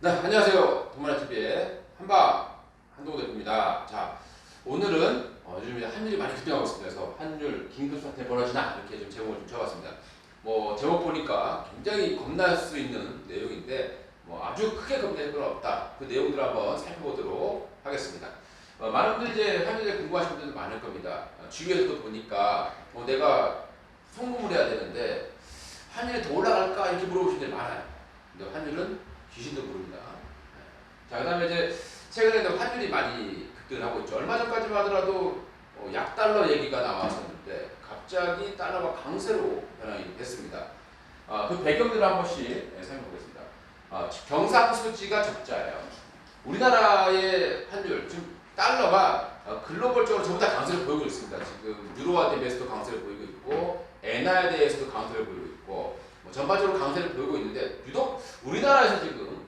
네, 안녕하세요. 동문화TV의 한방 한동호 대표입니다. 자, 오늘은 요즘 환율이 많이 급등하고 있습니다. 그래서 환율 긴급 사태 벌어지나 이렇게 좀 제목을 좀 적었습니다. 뭐 제목 보니까 굉장히 겁날 수 있는 내용인데 뭐 아주 크게 겁낼 건 없다. 그 내용들을 한번 살펴보도록 하겠습니다. 많은 분들이 이제 환율에 궁금하신 분들도 많을 겁니다. 주위에서도 보니까 내가 송금을 해야 되는데 환율이 더 올라갈까 이렇게 물어보시는 분들이 많아요. 근데 환율은 귀신도 모릅니다. 자, 그 다음에 이제 최근에도 환율이 많이 급등을 하고 있죠. 얼마 전까지만 하더라도 약달러 얘기가 나왔었는데 갑자기 달러가 강세로 변환이 됐습니다. 그 배경들을 한 번씩 살펴보겠습니다. 경상수지가 적자예요. 우리나라의 환율, 지금 달러가 글로벌적으로 전부 다 강세를 보이고 있습니다. 지금 유로화 대비해서도 강세를 보이고 있고 엔화에 대해서도 강세를 보이고 있고 전반적으로 강세를 보이고 있는데 유독 우리나라에서 지금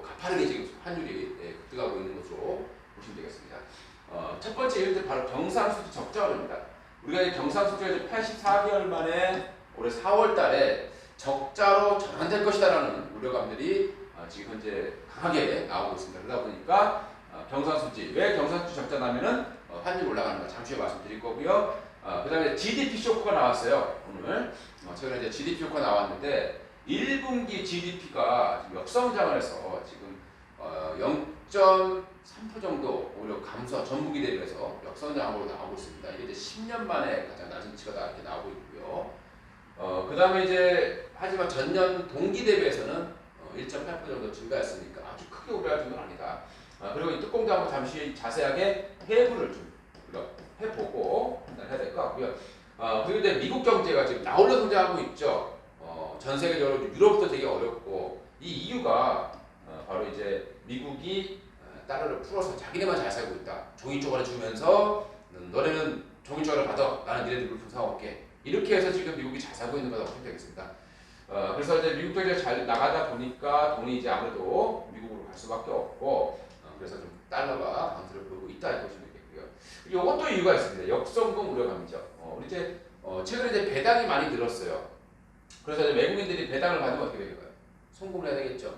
가파르게 지금 환율이 급등하고 있는 것으로 보시면 되겠습니다. 첫 번째 예를 바로 경상수지 적자입니다. 우리가 이 경상수지가 84개월 만에 올해 4월 달에 적자로 전환될 것이다라는 우려감들이 지금 현재 강하게 나오고 있습니다. 그러다 보니까 경상수지, 왜 경상수지 적자냐면은 환율 올라가는 거 잠시 후에 말씀드릴 거고요. 그 다음에 GDP 쇼크가 나왔어요. 오늘 최근에 이제 GDP 효과 나왔는데 1분기 GDP가 지금 역성장을 해서 지금 0.3% 정도 오히려 감소, 전분기 대비해서 역성장으로 나오고 있습니다. 이게 이제 10년 만에 가장 낮은 치가 이렇게 나오고 있고요. 그 다음에 이제 하지만 전년 동기 대비해서는 1.8% 정도 증가했으니까 아주 크게 우려할 정도는 아니다. 그리고 이 뚜껑도 한번 잠시 자세하게 해부를 좀 해보고 해야 될 것 같고요. 그리고 이제 미국 경제가 지금 나홀로 성장하고 있죠. 전 세계적으로 유럽도 되게 어렵고 이 이유가 바로 이제 미국이 달러를 풀어서 자기네만 잘 살고 있다. 종이 쪼가리 주면서 너네는 종이 쪼가리 받아. 나는 니네들 물품 사올게. 이렇게 해서 지금 미국이 잘 살고 있는 거라고 보시면 되겠습니다. 그래서 이제 미국 경제가 잘 나가다 보니까 돈이 이제 아무래도 미국으로 갈 수밖에 없고 그래서 좀 달러가 강세를 보이고 있다 이렇게 보시면 되겠고요. 이것도 이유가 있습니다. 역성금 우려감이죠. 우리 이제 최근에 이제 배당이 많이 늘었어요. 그래서 이제 외국인들이 배당을 받으면 어떻게 될까요? 송금을 해야 되겠죠.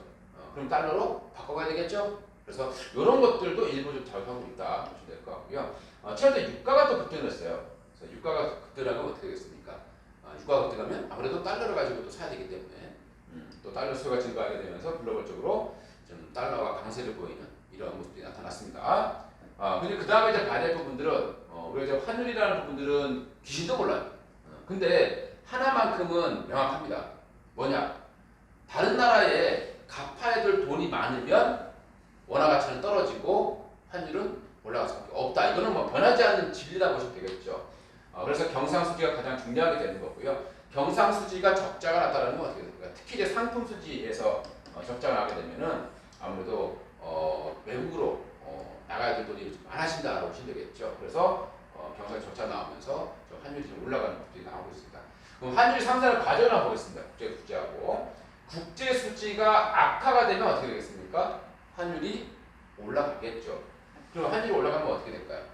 그럼 달러로 바꿔가야 되겠죠. 그래서 이런 것들도 일부 좀 작용하고 있다 보시면 될 것 같고요. 최근에 유가가 또 급등을 했어요. 그래서 유가가 급등하면 어떻게 되겠습니까? 유가가 급등하면 아무래도 달러를 가지고 또 사야 되기 때문에 또 달러 수요가 증가하게 되면서 글로벌적으로 좀 달러가 강세를 보이는 이런 모습이 나타났습니다. 근데 그 다음에 이제 봐야 될 부분들은 우리가 이제 환율이라는 부분들은 귀신도 몰라요. 근데 하나만큼은 명확합니다. 뭐냐? 다른 나라에 갚아야 될 돈이 많으면 원화 가치는 떨어지고 환율은 올라갈 수밖에 없다. 이거는 뭐 변하지 않는 진리다 보시면 되겠죠. 그래서 경상수지가 가장 중요하게 되는 거고요. 경상수지가 적자가 나타나는 건 어떻게 됩니까? 특히 이제 상품수지에서 적자가 나게 되면은 아무래도 외국으로 나가야 될 돈이 많아진다고 보시면 되겠죠. 그래서 경상 적자 나오면서 환율이 좀 올라가는 것들이 나오고 있습니다. 그럼 환율 상승의 과정을 한번 보겠습니다. 국제수지하고 국제수지가 악화가 되면 어떻게 되겠습니까? 환율이 올라가겠죠. 그럼 환율이 올라가면 어떻게 될까요?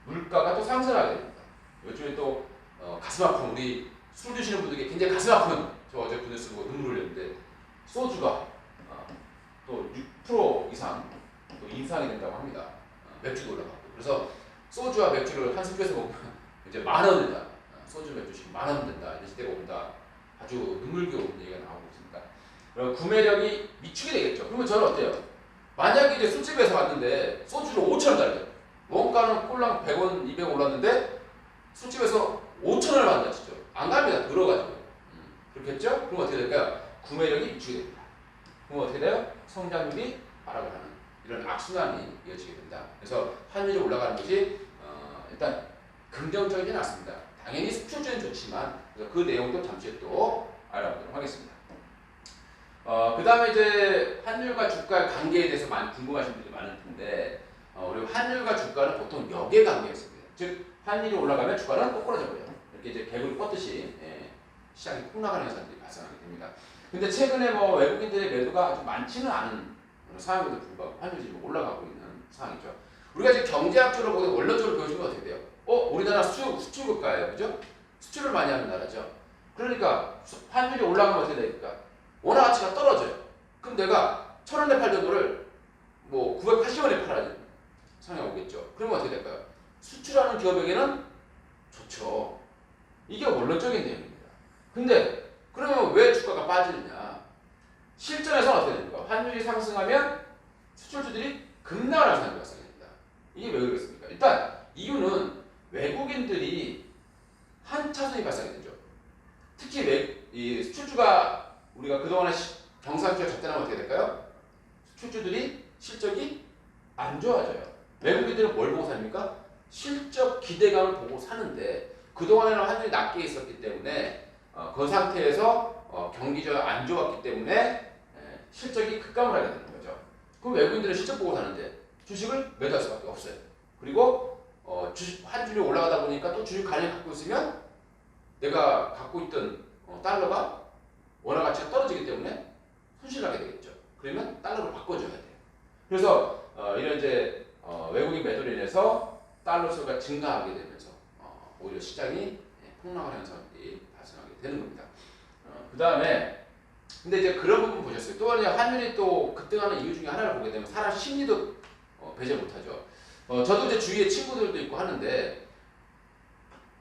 물가가 또 상승하게 됩니다. 요즘에 또 가슴 아픈 우리 술 드시는 분들께 굉장히 가슴 아픈 저 어제 분을 쓰고 눈물 흘렸는데 소주가 또 6% 이상 또 인상이 된다고 합니다. 맥주도 올라가고. 그래서 소주와 맥주를 한 습에서 먹으면 이제 10,000원 된다. 소주 맥주씩 10,000원 된다. 이런 시대가 온다. 아주 눈물겨운 얘기가 나오고 있습니다. 그럼 구매력이 미치게 되겠죠. 그러면 저는 어때요? 만약에 이제 술집에서 갔는데 소주를 5,000원 달래요. 원가는 꼴랑 100원, 200원 올랐는데 술집에서 5,000원을 받는다 치죠. 안 갑니다. 들어가지고. 그렇겠죠? 그럼 어떻게 될까요? 구매력이 미치게 됩니다. 그럼 어떻게 돼요? 성장률이 하락을 하는 이런 악순환이 이어지게 된다. 그래서 환율이 올라가는 것이 일단 긍정적이진 않습니다. 당연히 수출주는 좋지만 그래서 그 내용도 잠시 후에 또 알아보도록 하겠습니다. 그 다음에 이제 환율과 주가의 관계에 대해서 많이 궁금하신 분들이 많을 텐데 우리 환율과 주가는 보통 역의 관계가 있습니다. 즉 환율이 올라가면 주가는 꼬꾸라져 버려요. 이렇게 이제 개구리 뻗듯이 시장이 폭 나가는 현상들이 발생하게 됩니다. 근데 최근에 뭐 외국인들의 매도가 아주 많지는 않은 상황에도 불구하고 환율이 지금 올라가고 있는 상황이죠. 우리가 지금 경제학적으로 보고 원론적으로 보여주면 어떻게 돼요? 우리나라 수출 국가예요, 그죠? 수출을 많이 하는 나라죠. 그러니까 환율이 올라가면 어떻게 됩니까? 원화 가치가 떨어져요. 그럼 내가 1,000원에 팔던 거를 뭐 980원에 팔아야 상황이 오겠죠. 그러면 어떻게 될까요? 수출하는 기업에게는 좋죠. 이게 원론적인 내용입니다. 근데 그러면 왜 주가가 빠지느냐? 실전에서는 어떻게 됩니까? 환율이 상승하면 수출주들이 급락을 하는 상황이 발생됩니다. 이게 왜 그렇습니까? 일단 이유는 외국인들이 한차선이 발생이 되죠. 특히 이 수출주가 우리가 그동안에 경상주가 적자나면 어떻게 될까요? 수출주들이 실적이 안 좋아져요. 외국인들은 뭘 보고 삽니까? 실적 기대감을 보고 사는데 그동안에는 환율이 낮게 있었기 때문에 그 상태에서 경기가 안 좋았기 때문에 실적이 급감을 하게 되는 거죠. 그럼 외국인들은 실적 보고 사는데 주식을 매도할 수밖에 없어요. 그리고 환율이 올라가다 보니까 또 주식 관련 갖고 있으면 내가 갖고 있던 달러가 원화 가치가 떨어지기 때문에 손실 나게 되겠죠. 그러면 달러로 바꿔줘야 돼요. 그래서 이런 이제 외국인 매도로 인해서 달러 수가 증가하게 되면서 오히려 시장이 폭락하는 현상이 발생하게 되는 겁니다. 그 다음에 근데 이제 그런 부분 보셨어요. 또 하나 환율이 또 급등하는 이유 중에 하나를 보게 되면 사람 심리도 배제 못하죠. 저도 이제 주위에 친구들도 있고 하는데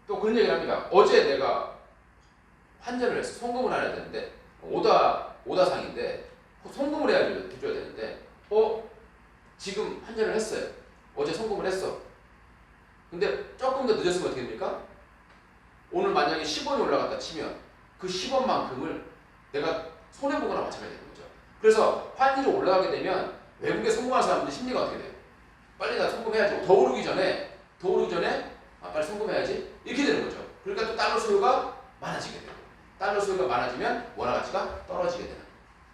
또 그런 얘기를 합니다. 어제 내가 환전을 했어. 송금을 해야 되는데 오다상인데 송금을 해줘야 되는데 지금 환전을 했어요. 어제 송금을 했어. 근데 조금 더 늦었으면 어떻게 됩니까? 오늘 만약에 10원이 올라갔다 치면 그 10원만큼을 내가 손해보거나 마찬가지가 되는 거죠. 그래서 환율이 올라가게 되면 외국에 송금하는 사람들 심리가 어떻게 돼요? 빨리 나 송금해야지. 더 오르기 전에 빨리 송금해야지. 이렇게 되는 거죠. 그러니까 또 달러 수요가 많아지게 되고 달러 수요가 많아지면 원화 가치가 떨어지게 되는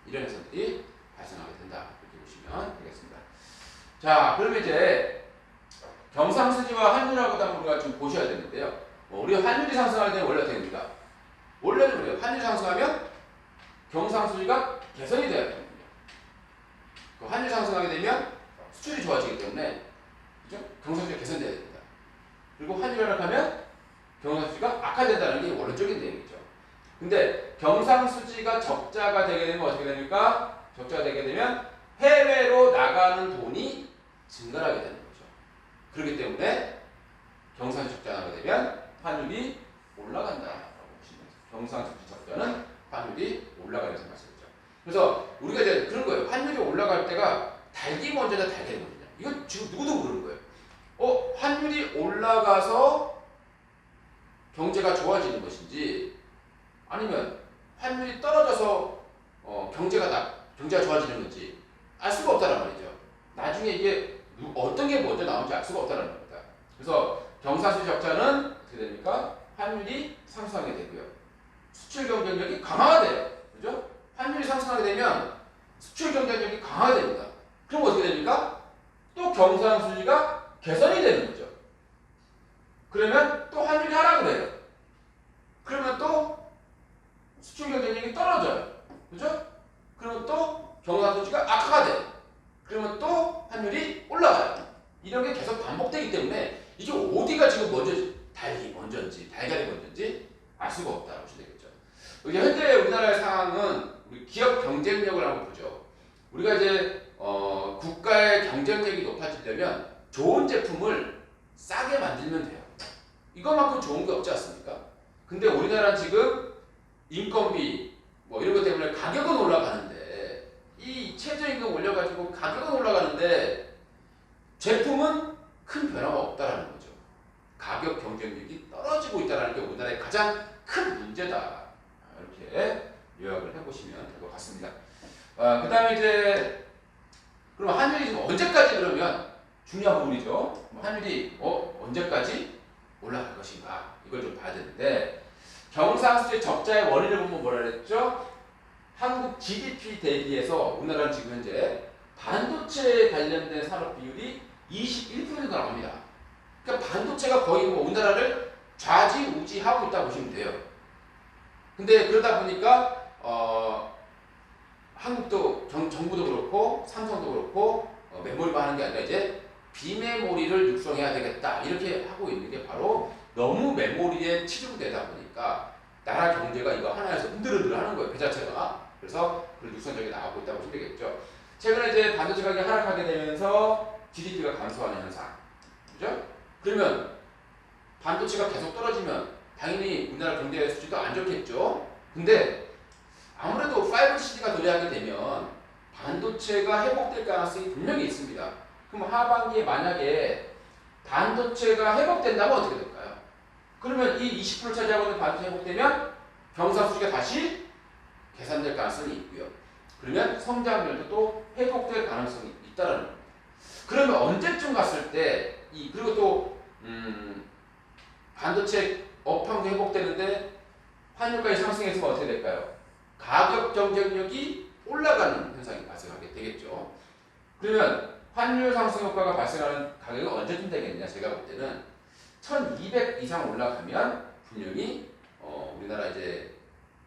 이런 현상들이 발생하게 된다. 이렇게 보시면 되겠습니다. 자, 그러면 이제 경상수지와 환율하고 다 우리가 좀 보셔야 되는데요. 우리 환율이 상승하게 되면 원래 어떻게 됩니까? 원래는 그래요. 환율이 상승하면 경상수지가 개선이 돼야 됩니다. 그 환율이 상승하게 되면 수출이 좋아지기 때문에 그죠? 경상수지가 개선돼야 됩니다. 그리고 환율이 하락하면 경상수지가 악화된다는 게 원론적인 내용이죠. 근데 경상수지가 적자가 되게 되면 어떻게 됩니까? 적자가 되게 되면 해외로 나가는 돈이 증가하게 되는 거죠. 그렇기 때문에 경상수지 적자가 나게 되면 환율이 올라간다라고 보시면 돼요. 경상수지 적자는 환율이 올라가는 말씀이죠. 그래서 우리가 이제 그런 거예요. 환율이 올라갈 때가 달기 먼저냐 달기 먼저냐. 이거 지금 누구도 모르는 거예요. 환율이 올라가서 경제가 좋아지는 것인지 아니면 환율이 떨어져서 경제가 좋아지는 건지 알 수가 없다는 말이죠. 나중에 이게 어떤 게 먼저 나오는지 알 수가 없다는 겁니다. 그래서 경상수지 적자는 어떻게 됩니까? 환율이 상승하게 되고요. 수출 경쟁력이 강화가 돼요. 그죠? 환율이 상승하게 되면 수출 경쟁력이 강화가 됩니다. 그럼 어떻게 됩니까? 또 경상수지가 개선이 되는 거죠. 그러면 또 환율이 하락을 해요. 그러면 또 수출 경쟁력이 떨어져요. 그죠? 그러면 또 경상수지가 악화가 돼요. 그러면 또 환율이 올라가요. 이런 게 계속 반복되기 때문에 이게 어디가 지금 달기 먼저인지 달걀이 먼저인지 알 수가 없다고 보시면 되겠죠. 이제 현재 우리나라의 상황은 우리 기업 경쟁력을 한번 보죠. 우리가 이제 국가의 경쟁력이 높아지려면 좋은 제품을 싸게 만들면 돼요. 이것만큼 좋은 게 없지 않습니까? 근데 우리나라는 지금 인건비 뭐 이런 것 때문에 가격은 올라가는데 이 최저임금 올려가지고 가격은 올라가는데 제품은 큰 변화가 없다라는 거죠. 가격 경쟁력이 떨어지고 있다는 게 우리나라의 가장 큰 문제다. 이렇게 요약을 해보시면 될 것 같습니다. 그 다음에 이제 그럼 환율이 지금 언제까지 그러면 중요한 부분이죠. 환율이 언제까지 올라갈 것인가 이걸 좀 봐야 되는데 경상수지 적자의 원인을 보면 뭐라 그랬죠? 한국 GDP 대비해서 우리나라는 지금 현재 반도체 관련된 산업 비율이 21% 나옵니다. 그러니까 반도체가 거의 뭐 우리나라를 좌지우지하고 있다고 보시면 돼요. 근데 그러다 보니까 한국도 정부도 그렇고 삼성도 그렇고 메모리만 하는 게 아니라 이제 비메모리를 육성해야 되겠다 이렇게 하고 있는 게 바로 너무 메모리에 치중되다 보니까 나라 경제가 이거 하나에서 흔들흔들 하는 거예요. 그 자체가. 그래서 그 육성적이 나가고 있다고 보시면 되겠죠. 최근에 이제 반도체 가격이 하락하게 되면서 GDP가 감소하는 현상. 그죠? 그러면 반도체가 계속 떨어지면 당연히 우리나라 경제 수준도 안 좋겠죠. 근데 아무래도 5G가 도래하게 되면 반도체가 회복될 가능성이 분명히 있습니다. 그럼 하반기에 만약에 반도체가 회복된다면 어떻게 될까요? 그러면 이 20% 차지하고 있는 반도체 회복되면 경상수지가 다시 개선될 가능성이 있고요. 그러면 성장률도 또 회복될 가능성이 있다는 겁니다. 그러면 언제쯤 갔을 때 그리고 또 반도체 업황도 회복되는데 환율까지 상승해서 어떻게 될까요? 가격 경쟁력이 올라가는 현상이 발생하게 되겠죠. 그러면 환율 상승 효과가 발생하는 가격이 언제쯤 되겠냐? 제가 볼 때는 1200 이상 올라가면 분명히 우리나라 이제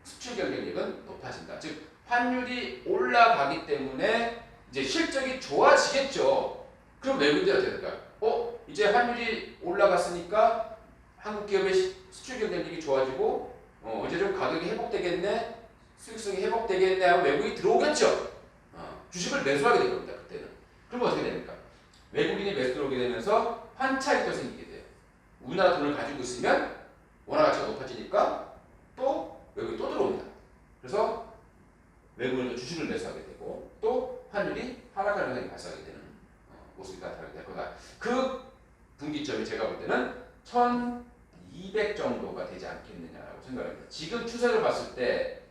수출 경쟁력은 높아진다. 즉 환율이 올라가기 때문에 이제 실적이 좋아지겠죠. 그럼 외국인들이 어떻게 될까요? 이제 환율이 올라갔으니까 한국 기업의 수출 경쟁력이 좋아지고 이제 좀 가격이 회복되겠네, 수익성이 회복되겠네 하고 외국인이 들어오겠죠. 주식을 매수하게 될 겁니다. 그때는. 그럼 어떻게 됩니까? 외국인이 매수 들어오게 되면서 환차익이 또 생기게 돼요. 우리나라 돈을 가지고 있으면 원화 가치가 높아지니까 또 외국인이 또 들어옵니다. 그래서 외국인은 주식을 매수하게 되고 또 환율이 하락하는 현상이 발생하게 되는 모습이 나타나게 될 거다. 그 분기점이 제가 볼 때는 1200 정도가 되지 않겠느냐라고 생각합니다. 지금 추세를 봤을 때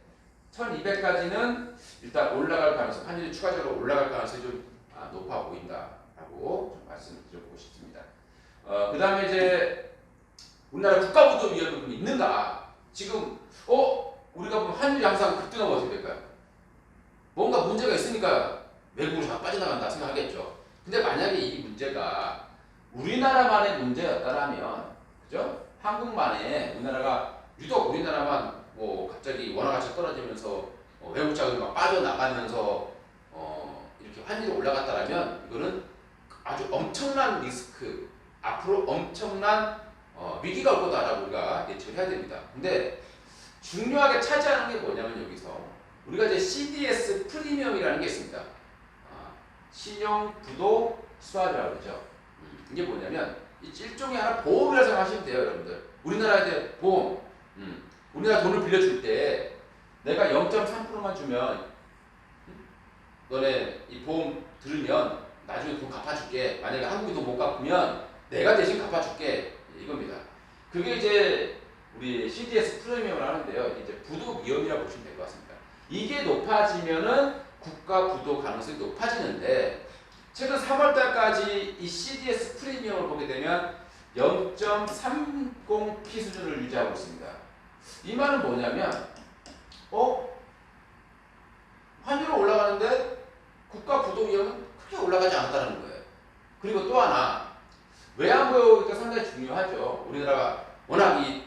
1200까지는 일단 올라갈 가능성, 환율이 추가적으로 올라갈 가능성이 좀 높아 보인다라고 좀 말씀을 드려보고 싶습니다. 그 다음에 이제 우리나라 국가부도 위험 부분이 있는가? 지금 우리가 보면 환율이 항상 급등하면 어떻게 될까요? 뭔가 문제가 있으니까 외국으로 다 빠져나간다 생각하겠죠. 근데 만약에 이 문제가 우리나라만의 문제였다라면, 그죠? 한국만의, 우리나라가 유독 우리나라만 뭐 갑자기 원화 가치가 떨어지면서 외국 자금이 막 빠져나가면서 이렇게 환율이 올라갔다라면 이거는 아주 엄청난 리스크, 앞으로 엄청난 위기가 올 거다라고 우리가 예측을 해야 됩니다. 근데 중요하게 차지하는 게 뭐냐면 여기서 우리가 이제 CDS 프리미엄이라는 게 있습니다. 신용 부도 수수료라고 그러죠. 이게 뭐냐면 일종의 하나 보험이라고 생각하시면 돼요, 여러분들. 우리나라 이제 보험, 우리나라 돈을 빌려줄 때 내가 0.3%만 주면 너네 이 보험 들으면 나중에 돈 갚아줄게. 만약에 한국이 돈 못 갚으면 내가 대신 갚아줄게. 이겁니다. 그게 이제 우리 CDS 프리미엄을 하는데요. 이제 부도 위험이라고 보시면 될 것 같습니다. 이게 높아지면은 국가 부도 가능성이 높아지는데 최근 3월달까지 이 CDS 프리미엄을 보게 되면 0.30P 수준을 유지하고 있습니다. 이 말은 뭐냐면 환율이 올라가는데 국가 부도 위험은 크게 올라가지 않았다는 거예요. 그리고 또 하나 외환보유가 상당히 중요하죠. 우리나라가 워낙 이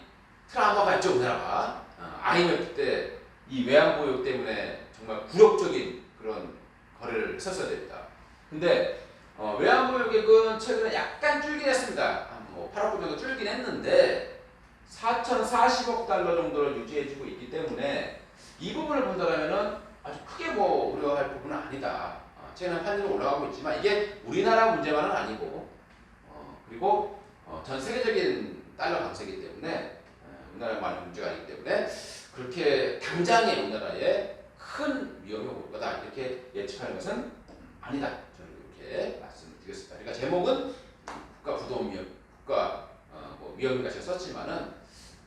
트라우마가 있죠. 우리나라가 IMF 때 이 외환보유 때문에 정말 굴욕적인 그런 거래를 했었어야 됩니다. 근데 외환보유액은 최근에 약간 줄긴 했습니다. 뭐 8억 정도 줄긴 했는데 4,040억 달러 정도를 유지해주고 있기 때문에 이 부분을 본다면은 아주 크게 뭐 우려할 부분은 아니다. 최근에 환율이 올라가고 있지만 이게 우리나라 문제만은 아니고 그리고 전 세계적인 달러 강세이기 때문에 우리나라만의 문제가 아니기 때문에 그렇게 당장에 우리나라에 큰 위험이 올 거다 이렇게 예측하는 것은 아니다. 저는 이렇게 말씀을 드리겠습니다. 그러니까 제목은 국가 부도 위험, 국가 뭐 위험인가 제가 썼지만은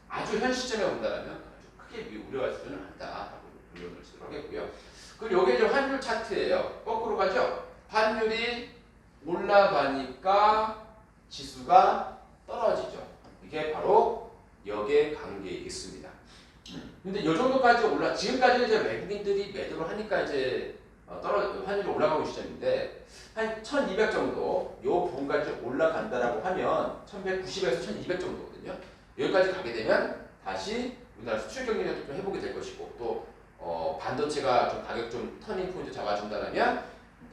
아주 현 시점에 본다면 아주 크게 우려할 수준은 아니다라고 결론을 쓰도록 하겠고요. 그리고 이게 이제 환율 차트예요. 거꾸로 가죠. 환율이 올라가니까 지수가 떨어지죠. 이게 바로 역의 관계에 있습니다. 근데 이 정도까지 지금까지는 이제 외국인들이 매도를 하니까 이제 환율이 올라가고 있는 시점인데 한 1200 정도 요 부분까지 올라간다라고 하면 1190에서 1200 정도거든요. 여기까지 가게 되면 다시 우리나라 수출 경쟁력도 좀 회복이 될 것이고 또 반도체가 좀 가격 좀 터닝 포인트 잡아준다면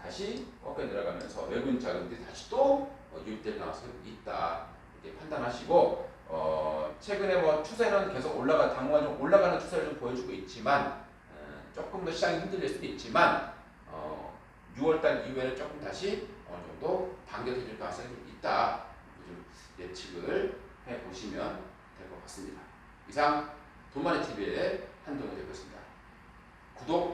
다시 꺾여 내려가면서 외국인 자금들이 다시 또 유입될 가능성이 있다 이렇게 판단하시고 최근에 뭐 추세는 계속 당분간 좀 올라가는 추세를 좀 보여주고 있지만 조금 더 시장이 흔들릴 수도 있지만 6월달 이후에는 조금 다시 어느 정도 반격해줄 가능성이 좀 있다. 좀 예측을 해보시면 될 것 같습니다. 이상 돈마니 TV의 한동훈 대표였습니다. 구독